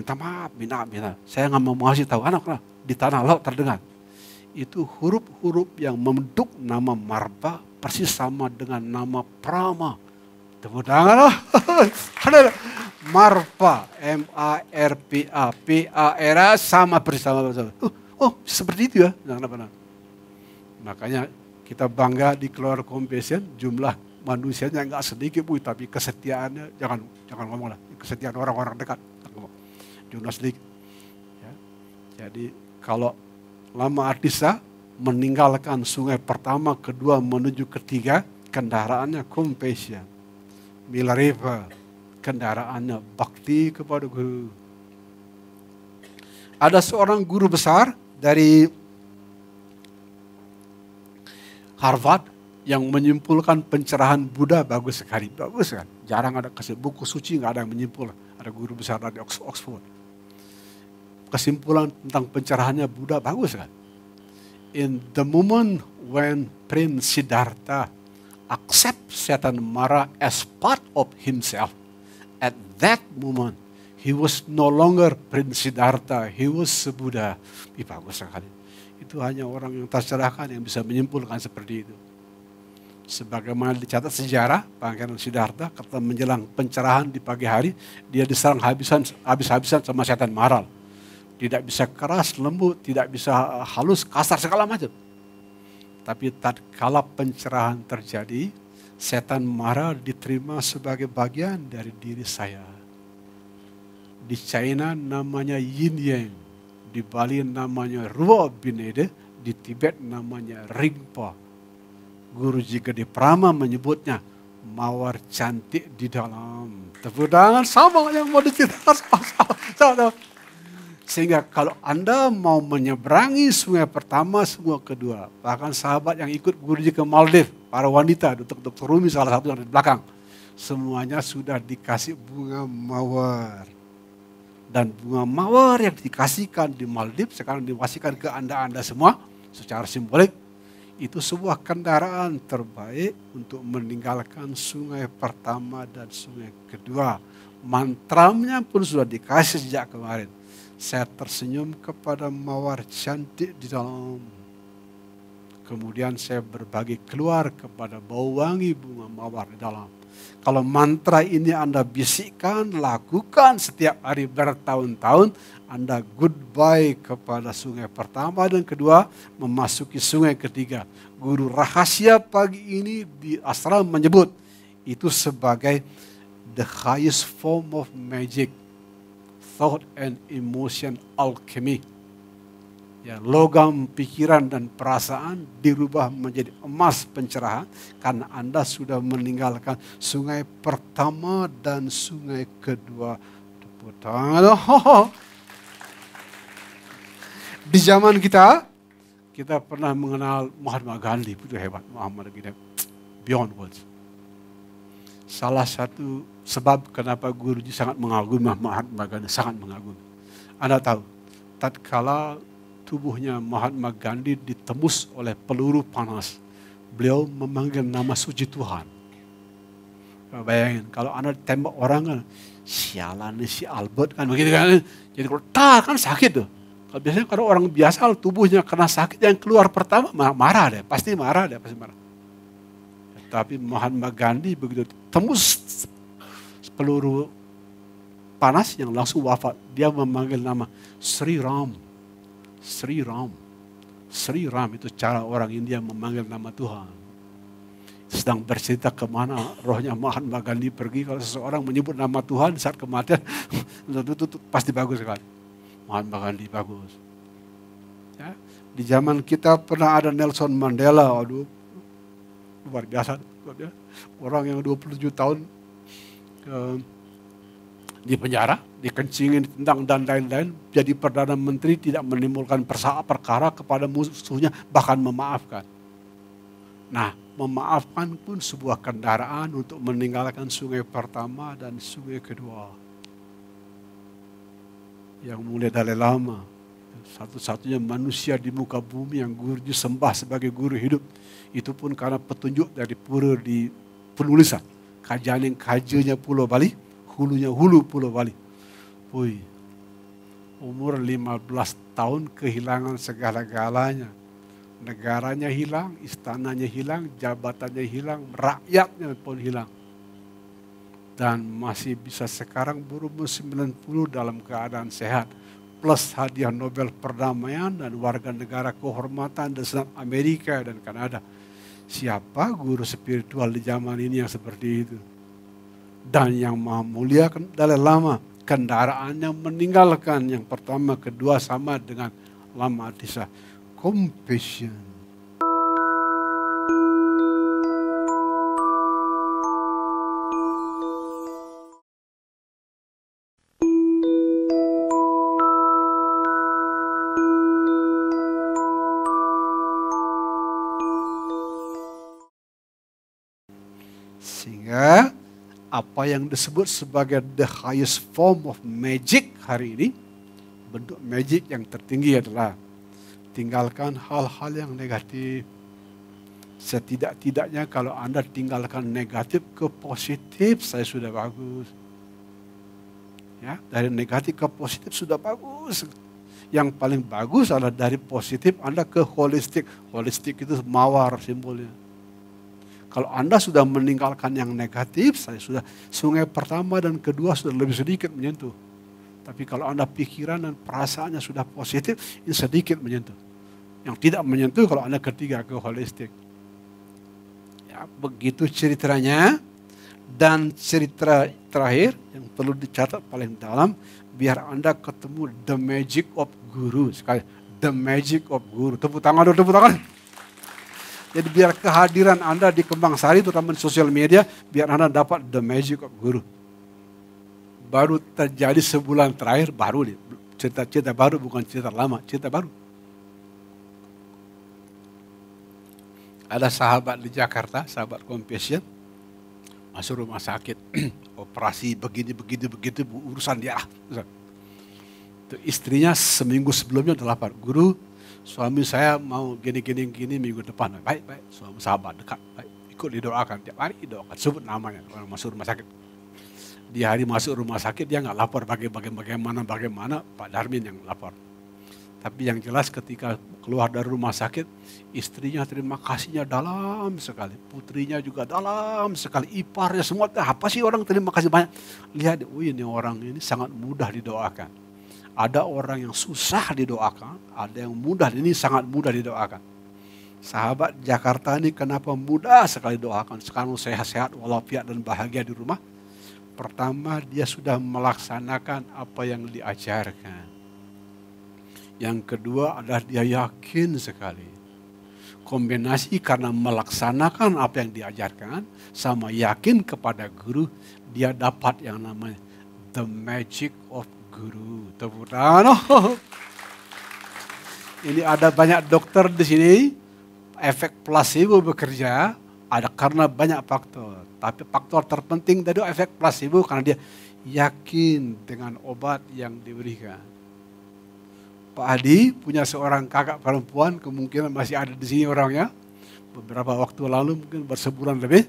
minta maaf. Saya nggak mau ngasih tahu anak di tanah laut terdengar. Itu huruf-huruf yang membentuk nama Marpa persis sama dengan nama Prama. Tepuk tangan loh. Marpa, M-A-R-P-A, P-A-R-A sama persis sama. Oh, seperti itu ya. Makanya kita bangga di keluarga Compassion, jumlah manusianya nggak sedikit Bu, tapi kesetiaannya jangan ngomong lah, kesetiaan orang-orang dekat, jumlah sedikit. Ya. Jadi kalau lama Artisa meninggalkan sungai pertama, kedua menuju ketiga, kendaraannya Compassion. Milarepa, kendaraannya bakti kepada guru. Ada seorang guru besar dari Harvard yang menyimpulkan pencerahan Buddha bagus sekali. Bagus kan? Jarang ada kasih buku suci, nggak ada yang menyimpul. Ada guru besar dari Oxford. Kesimpulan tentang pencerahannya Buddha bagus kan? In the moment when Prince Siddhartha accept Setan Mara as part of himself, at that moment he was no longer Prince Siddhartha, he was Buddha. Bagus sekali. Itu hanya orang yang tercerahkan yang bisa menyimpulkan seperti itu. Sebagaimana dicatat sejarah, Pangeran Siddhartha ketika menjelang pencerahan di pagi hari, dia diserang habis-habisan sama setan maral. Tidak bisa keras, lembut, tidak bisa halus, kasar, segala macam. Tapi tatkala pencerahan terjadi, setan marah diterima sebagai bagian dari diri saya. Di China namanya Yin Yang, di Bali namanya Ruwa Binede, di Tibet namanya Ringpa. Guruji Gede Prama menyebutnya mawar cantik di dalam. Tepuk tangan sama yang mau diceritakan sama. Sehingga kalau Anda mau menyeberangi sungai pertama, sungai kedua, bahkan sahabat yang ikut Guruji ke Maldives, para wanita, Dr. Rumi salah satu yang di belakang, semuanya sudah dikasih bunga mawar. Dan bunga mawar yang dikasihkan di Maldives sekarang diwasikan ke Anda semua secara simbolik. Itu sebuah kendaraan terbaik untuk meninggalkan sungai pertama dan sungai kedua. Mantranya pun sudah dikasih sejak kemarin. Saya tersenyum kepada mawar cantik di dalam. Kemudian saya berbagi keluar kepada bau wangi bunga mawar di dalam. Kalau mantra ini Anda bisikkan, lakukan setiap hari bertahun-tahun, Anda goodbye kepada sungai pertama dan kedua, memasuki sungai ketiga. Guru rahasia pagi ini di asrama menyebut itu sebagai the highest form of magic, thought and emotion alchemy. Ya, logam pikiran dan perasaan dirubah menjadi emas pencerahan karena Anda sudah meninggalkan sungai pertama dan sungai kedua. Tepuk tangan. Di zaman kita pernah mengenal Mahatma Gandhi, itu hebat Mahatma Gandhi, beyond words. Salah satu sebab kenapa Guruji sangat mengagumi Mahatma Gandhi, sangat mengagumi. Anda tahu, tatkala tubuhnya Mahatma Gandhi ditembus oleh peluru panas, beliau memanggil nama suci Tuhan. Bayangin, kalau Anda tembak orang kan, sialan nih si Albert kan begitu kan. Jadi kalau kan sakit tuh. Kalau biasanya kalau orang biasa kalau tubuhnya kena sakit yang keluar pertama marah deh, pasti marah. Tapi Mahatma Gandhi begitu tembus peluru panas yang langsung wafat, dia memanggil nama Sri Ram. Sri Ram itu cara orang India memanggil nama Tuhan. Sedang bercerita kemana rohnya Mahatma Gandhi pergi. Kalau seseorang menyebut nama Tuhan saat kematian, itu pasti bagus sekali. Mahatma Gandhi bagus. Ya, di zaman kita pernah ada Nelson Mandela, aduh, luar biasa. Orang yang 27 tahun di penjara, dikencingin, ditendang dan lain-lain, jadi Perdana Menteri tidak menimbulkan perkara kepada musuhnya, bahkan memaafkan. Nah, memaafkan pun sebuah kendaraan untuk meninggalkan sungai pertama dan sungai kedua. Yang mulai dari lama, satu-satunya manusia di muka bumi yang Guruji sembah sebagai guru hidup, itu pun karena petunjuk dari pura di penulisan, kajian yang kajiannya Pulau Bali, hulunya hulu Pulau Bali. umur 15 tahun kehilangan segala-galanya. Negaranya hilang, istananya hilang, jabatannya hilang, rakyatnya pun hilang. Dan masih bisa sekarang berumur 90 dalam keadaan sehat. Plus hadiah Nobel perdamaian dan warga negara kehormatan dan Senat Amerika dan Kanada. Siapa guru spiritual di zaman ini yang seperti itu? Dan yang Maha Mulia Dalai Lama, kendaraannya meninggalkan yang pertama, kedua sama dengan Lama Atisa. Compassion. Sehingga apa yang disebut sebagai the highest form of magic hari ini, bentuk magic yang tertinggi adalah tinggalkan hal-hal yang negatif. Setidak-tidaknya kalau Anda tinggalkan negatif ke positif, saya sudah bagus. Ya, dari negatif ke positif sudah bagus. Yang paling bagus adalah dari positif Anda ke holistik. Holistik itu mawar simbolnya. Kalau Anda sudah meninggalkan yang negatif, saya sudah sungai pertama dan kedua sudah lebih sedikit menyentuh. Tapi kalau Anda pikiran dan perasaannya sudah positif, ini sedikit menyentuh. Yang tidak menyentuh kalau Anda ketiga ke holistik. Ya, begitu ceritanya. Dan cerita terakhir yang perlu dicatat paling dalam, biar Anda ketemu the magic of guru. Sekali, the magic of guru. Tepuk tangan dulu, tepuk tangan. Jadi biar kehadiran Anda di Kembang Sari, terutama di sosial media, biar Anda dapat the magic of guru. Baru terjadi sebulan terakhir, baru nih. Cerita-cerita baru, bukan cerita lama, cerita baru. Ada sahabat di Jakarta, sahabat Compassion, masuk rumah sakit, operasi begitu, urusan dia. Itu istrinya seminggu sebelumnya udah lapar, guru, suami saya mau gini minggu depan. Baik, suami sahabat dekat, baik, ikut didoakan, tiap hari didoakan, sebut namanya orang masuk rumah sakit. Di hari masuk rumah sakit dia nggak lapor bagaimana Pak Darmin yang lapor. Tapi yang jelas ketika keluar dari rumah sakit, istrinya terima kasihnya dalam sekali, putrinya juga dalam sekali, iparnya semua, apa sih orang terima kasih banyak. Lihat, ini orang ini sangat mudah didoakan. Ada orang yang susah didoakan, ada yang mudah, ini sangat mudah didoakan. Sahabat Jakarta ini kenapa mudah sekali doakan, sekarang sehat-sehat, walafiat dan bahagia di rumah. Pertama, dia sudah melaksanakan apa yang diajarkan. Yang kedua adalah dia yakin sekali. Kombinasi karena melaksanakan apa yang diajarkan, sama yakin kepada guru, dia dapat yang namanya the magic of guru. Tepuk tangan. Ini ada banyak dokter di sini, efek placebo bekerja, ada karena banyak faktor. Tapi faktor terpenting dari efek placebo karena dia yakin dengan obat yang diberikan. Pak Adi punya seorang kakak perempuan, kemungkinan masih ada di sini orangnya. Beberapa waktu lalu, mungkin bersebulan lebih,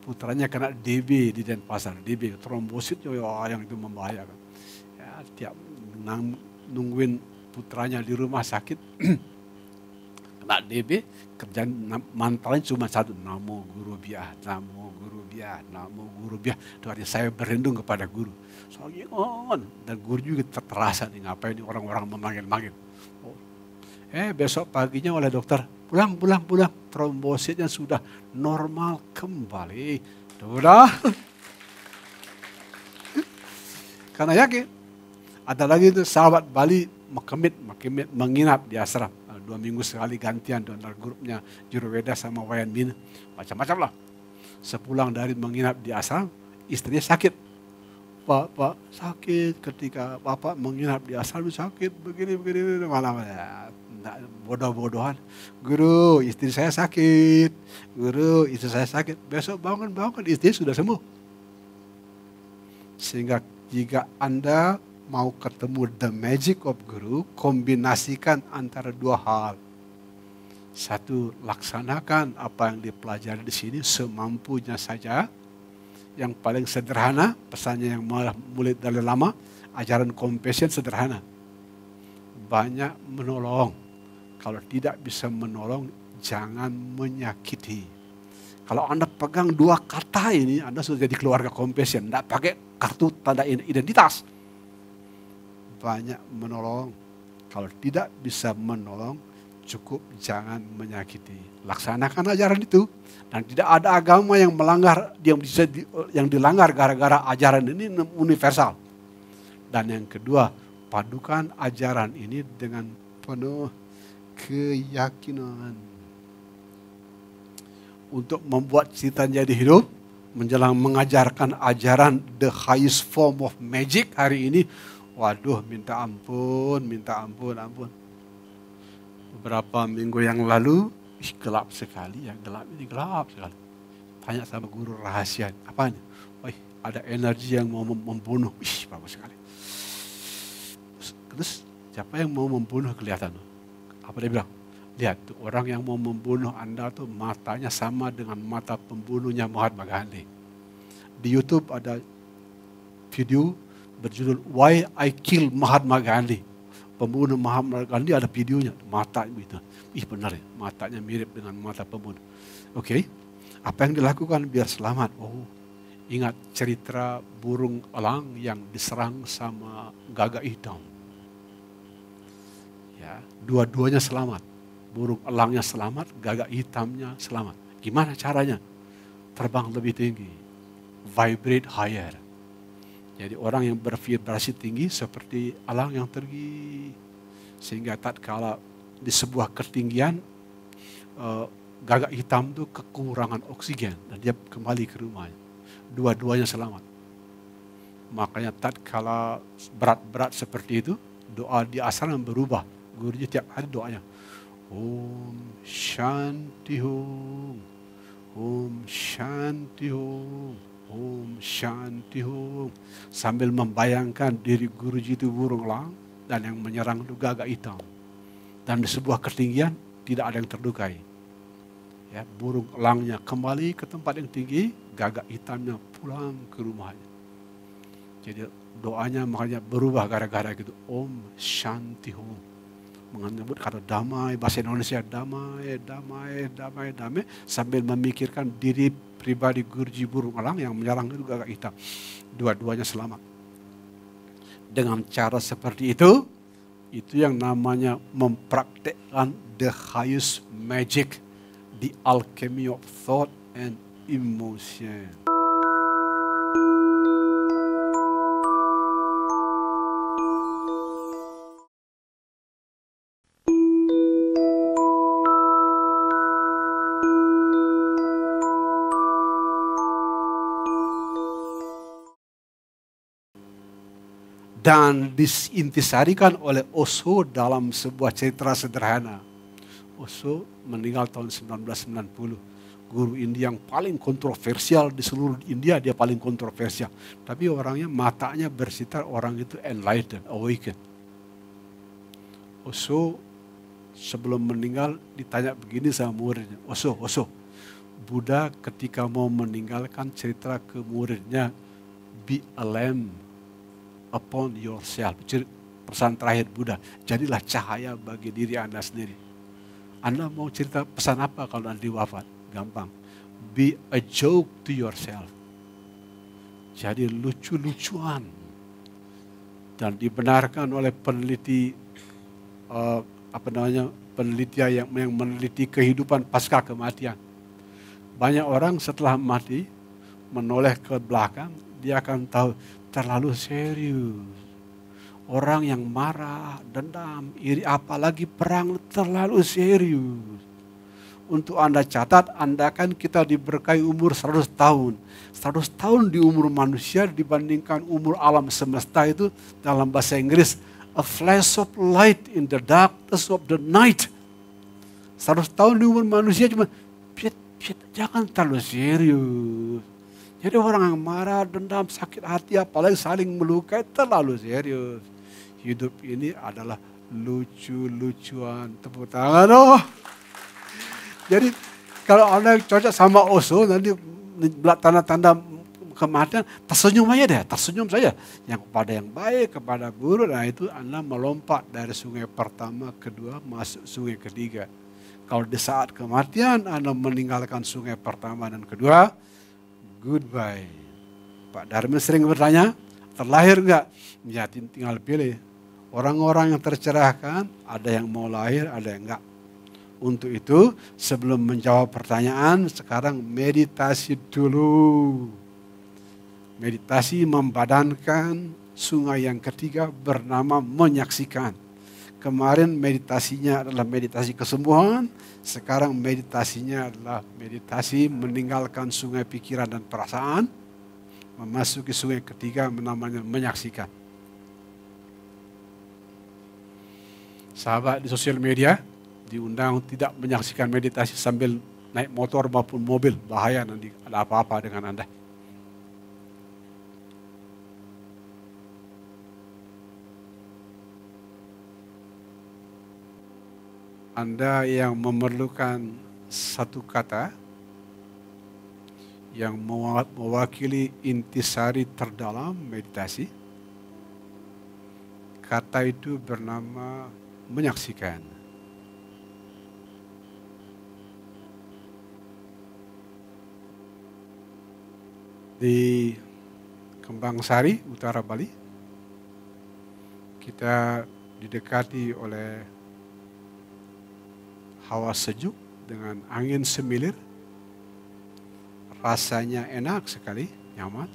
putranya kena DB di Denpasar. DB, trombosit yang itu membahayakan. Ya, tiap nungguin putranya di rumah sakit, kena DB, kerjaan mantranya cuma satu, Namo Guru Biah, Namo Guru Biah, Namo Guru Biah. Doanya saya berlindung kepada guru. Soalnya dan guru juga terasa nih, ngapain ini orang-orang memanggil-manggil. Besok paginya oleh dokter, pulang, trombositnya sudah normal kembali. Sudah. Karena yakin. Ada lagi itu sahabat Bali, Makemit menginap di asram. 2 minggu sekali gantian donor grupnya Jurweda sama Wayan Bin. Macam-macam lah. Sepulang dari menginap di asram, istrinya sakit. Pak sakit, ketika Bapak menginap di asram sakit, begini, malam bodoh-bodohan. Guru, istri saya sakit. Guru, istri saya sakit. Besok bangun, istri sudah sembuh. Sehingga jika Anda mau ketemu the magic of guru, kombinasikan antara dua hal. Satu, laksanakan apa yang dipelajari di sini semampunya saja. Yang paling sederhana, pesannya yang mulai dari lama, ajaran Compassion sederhana. banyak menolong. Kalau tidak bisa menolong, jangan menyakiti. Kalau Anda pegang dua kata ini, Anda sudah jadi keluarga Compassion. Tidak pakai kartu tanda identitas. Banyak menolong. Kalau tidak bisa menolong, cukup jangan menyakiti. Laksanakan ajaran itu. Dan tidak ada agama yang melanggar, yang dilanggar gara-gara ajaran ini universal. Dan yang kedua, padukan ajaran ini dengan penuh keyakinan. Untuk membuat cerita jadi hidup, menjelang mengajarkan ajaran the highest form of magic hari ini, waduh minta ampun. Beberapa minggu yang lalu, gelap sekali ya, gelap sekali. Tanya sama guru rahasia, apa ini? Ada energi yang mau membunuh, bagus sekali. Terus siapa yang mau membunuh kelihatan? Apa dia bilang? Lihat tuh, orang yang mau membunuh Anda tuh matanya sama dengan mata pembunuhnya Mahatma Gandhi. Di YouTube ada video berjudul Why I Kill Mahatma Gandhi. Pembunuh Mahatma Gandhi ada videonya, mata itu. Benar ya, matanya mirip dengan mata pembunuh. Oke, apa yang dilakukan biar selamat? Ingat cerita burung elang yang diserang sama gagak hitam. Ya, dua-duanya selamat. Burung elangnya selamat, gagak hitamnya selamat. Gimana caranya? Terbang lebih tinggi. Vibrate higher. Jadi orang yang bervibrasi tinggi seperti elang yang tinggi. Sehingga tatkala di sebuah ketinggian, gagak hitam itu kekurangan oksigen. Dan dia kembali ke rumahnya. Dua-duanya selamat. Makanya tatkala berat-berat seperti itu, doa di asrama berubah. Gurunya tiap hari doanya. Om Shanti Om, Om Shanti Om, Om Shanti Om. Sambil membayangkan diri guruji itu burung elang dan yang menyerang itu gagak hitam. Dan di sebuah ketinggian tidak ada yang terlukai. Ya, burung elangnya kembali ke tempat yang tinggi, gagak hitamnya pulang ke rumahnya. Jadi doanya makanya berubah gara-gara gitu. Om Shanti Om. Menyebut kata damai, bahasa Indonesia damai, sambil memikirkan diri pribadi guruji burung elang yang menyerang itu gagak hitam. Dua-duanya selamat. Dengan cara seperti itu yang namanya mempraktekkan the highest magic, the alchemy of thought and emotion. Dan diintisarikan oleh Osho dalam sebuah cerita sederhana. Osho meninggal tahun 1990. Guru India yang paling kontroversial di seluruh India, dia paling kontroversial. Tapi orangnya, matanya bersinar, orang itu enlightened, awakened. Osho sebelum meninggal ditanya begini sama muridnya. Osho, Buddha ketika mau meninggalkan cerita ke muridnya, be a lamp upon yourself. Pesan terakhir Buddha, jadilah cahaya bagi diri Anda sendiri. Anda mau cerita pesan apa kalau nanti wafat? Gampang. Be a joke to yourself. Jadi lucu-lucuan. Dan dibenarkan oleh peneliti penelitian yang meneliti kehidupan pasca kematian. Banyak orang setelah mati menoleh ke belakang, dia akan tahu terlalu serius. Orang yang marah, dendam, iri, apalagi perang terlalu serius. Untuk Anda catat, Anda kan kita diberkahi umur 100 tahun. 100 tahun di umur manusia dibandingkan umur alam semesta itu dalam bahasa Inggris, a flash of light in the darkness of the night. 100 tahun di umur manusia cuma, jangan terlalu serius. Jadi orang yang marah, dendam, sakit hati, apalagi saling melukai terlalu serius. Hidup ini adalah lucu-lucuan. Tepuk tangan. Jadi kalau Anda cocok sama Osho, nanti tanda-tanda kematian, tersenyum aja deh, tersenyum saja. Yang kepada yang baik, kepada buruk, nah itu Anda melompat dari sungai pertama, kedua, masuk sungai ketiga. Kalau di saat kematian Anda meninggalkan sungai pertama dan kedua, goodbye. Pak Darmin sering bertanya, terlahir enggak? Ya tinggal pilih. Orang-orang yang tercerahkan, ada yang mau lahir, ada yang enggak. Untuk itu, sebelum menjawab pertanyaan, sekarang meditasi dulu. Meditasi membadankan sungai yang ketiga bernama menyaksikan. Kemarin meditasinya adalah meditasi kesembuhan, sekarang meditasinya adalah meditasi meninggalkan sungai pikiran dan perasaan, memasuki sungai ketiga namanya menyaksikan. Sahabat di sosial media, diundang tidak menyaksikan meditasi sambil naik motor maupun mobil. Bahaya nanti ada apa-apa dengan Anda. Anda yang memerlukan satu kata yang mewakili intisari terdalam meditasi, kata itu bernama menyaksikan. Di Kembang Sari, utara Bali, kita didekati oleh hawa sejuk dengan angin semilir. Rasanya enak sekali, nyaman.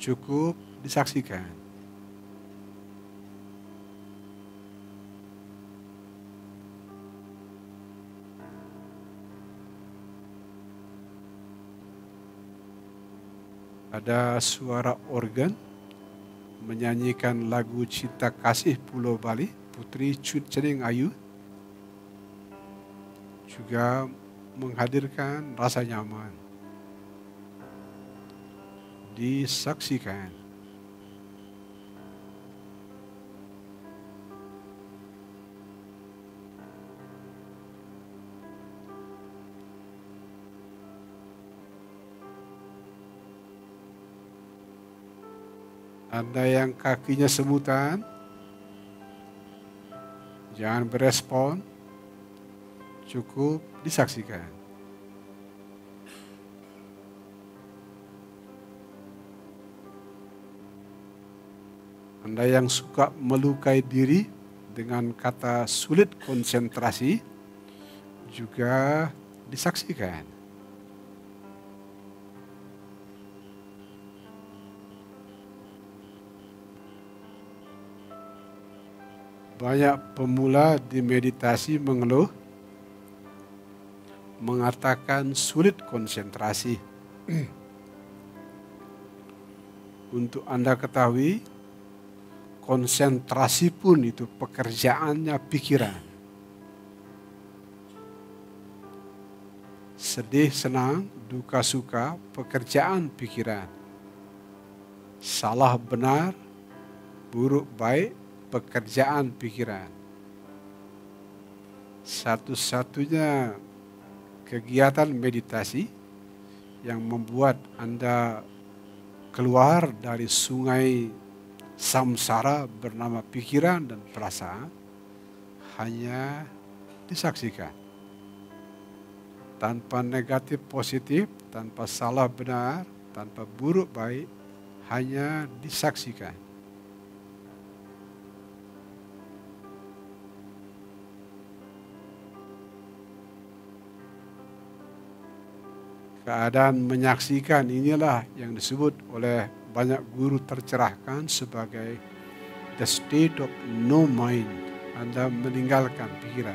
Cukup disaksikan. Ada suara organ menyanyikan lagu Cinta Kasih Pulau Bali, Putri Cut Cening Ayu, juga menghadirkan rasa nyaman. Disaksikan. Anda yang kakinya semutan, jangan berespon, cukup disaksikan. Anda yang suka melukai diri dengan kata sulit konsentrasi, juga disaksikan. Banyak pemula di meditasi mengeluh, mengatakan sulit konsentrasi. Untuk Anda ketahui, konsentrasi pun itu pekerjaannya pikiran. Sedih, senang, duka, suka, pekerjaan pikiran. Salah, benar, buruk, baik, pekerjaan pikiran. Satu-satunya kegiatan meditasi yang membuat Anda keluar dari sungai samsara bernama pikiran dan perasaan hanya disaksikan. Tanpa negatif positif, tanpa salah benar, tanpa buruk baik, hanya disaksikan. Keadaan menyaksikan inilah yang disebut oleh banyak guru tercerahkan sebagai the state of no mind. Anda meninggalkan pikiran.